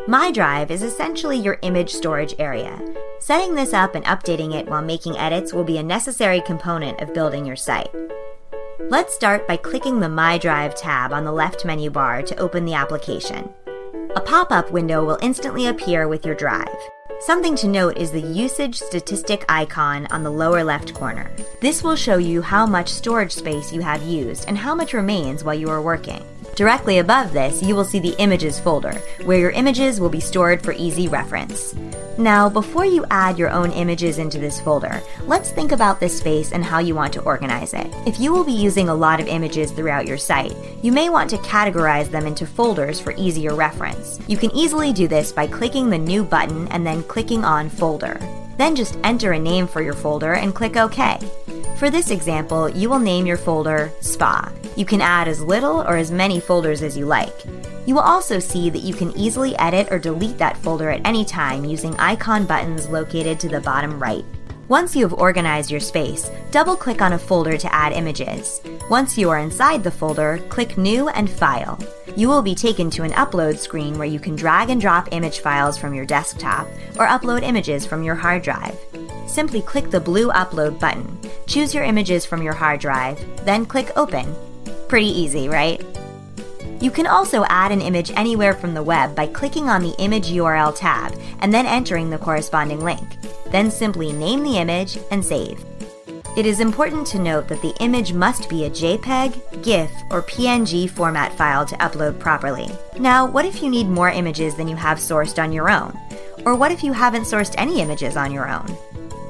My Drive is essentially your image storage area. Setting this up and updating it while making edits will be a necessary component of building your site. Let's start by clicking the My Drive tab on the left menu bar to open the application. A pop-up window will instantly appear with your drive. Something to note is the usage statistic icon on the lower left corner. This will show you how much storage space you have used and how much remains while you are working. Directly above this, you will see the Images folder, where your images will be stored for easy reference. Now, before you add your own images into this folder, let's think about this space and how you want to organize it. If you will be using a lot of images throughout your site, you may want to categorize them into folders for easier reference. You can easily do this by clicking the New button and then clicking on Folder. Then just enter a name for your folder and click OK. For this example, you will name your folder Spa. You can add as little or as many folders as you like. You will also see that you can easily edit or delete that folder at any time using icon buttons located to the bottom right. Once you have organized your space, double-click on a folder to add images. Once you are inside the folder, click New and File. You will be taken to an upload screen where you can drag and drop image files from your desktop or upload images from your hard drive. Simply click the blue Upload button, choose your images from your hard drive, then click Open. Pretty easy, right? You can also add an image anywhere from the web by clicking on the Image URL tab and then entering the corresponding link. Then simply name the image and save. It is important to note that the image must be a JPEG, GIF, or PNG format file to upload properly. Now, what if you need more images than you have sourced on your own? Or what if you haven't sourced any images on your own?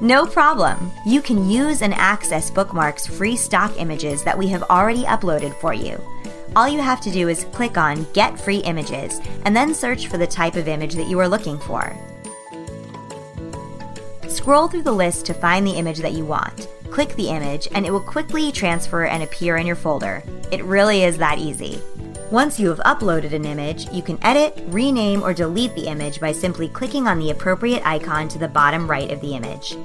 No problem! You can use and access Bookmark's free stock images that we have already uploaded for you. All you have to do is click on Get Free Images and then search for the type of image that you are looking for. Scroll through the list to find the image that you want. Click the image and it will quickly transfer and appear in your folder. It really is that easy. Once you have uploaded an image, you can edit, rename, or delete the image by simply clicking on the appropriate icon to the bottom right of the image.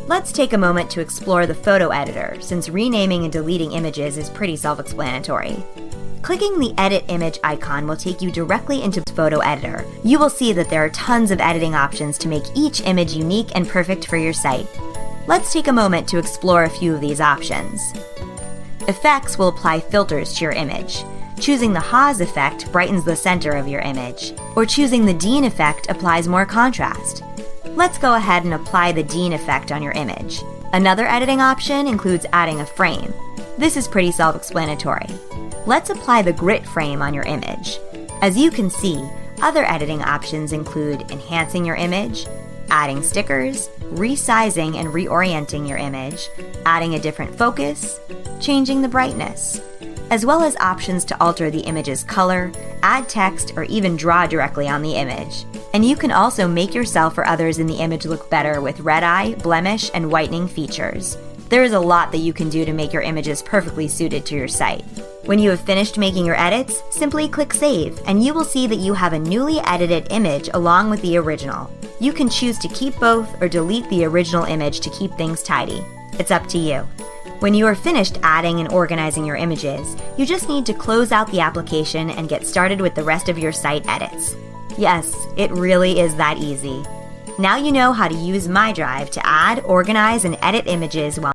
Let's take a moment to explore the photo editor, since renaming and deleting images is pretty self-explanatory. Clicking the Edit Image icon will take you directly into the photo editor. You will see that there are tons of editing options to make each image unique and perfect for your site. Let's take a moment to explore a few of these options. Effects will apply filters to your image. Choosing the Haas effect brightens the center of your image, or choosing the Dean effect applies more contrast. Let's go ahead and apply the Dean effect on your image. Another editing option includes adding a frame. This is pretty self-explanatory. Let's apply the grit frame on your image. As you can see, other editing options include enhancing your image, adding stickers, resizing and reorienting your image, adding a different focus, changing the brightness, as well as options to alter the image's color, add text, or even draw directly on the image. And you can also make yourself or others in the image look better with red eye, blemish, and whitening features. There is a lot that you can do to make your images perfectly suited to your site. When you have finished making your edits, simply click Save, and you will see that you have a newly edited image along with the original. You can choose to keep both or delete the original image to keep things tidy. It's up to you. When you are finished adding and organizing your images, you just need to close out the application and get started with the rest of your site edits. Yes, it really is that easy. Now you know how to use My Drive to add, organize, and edit images while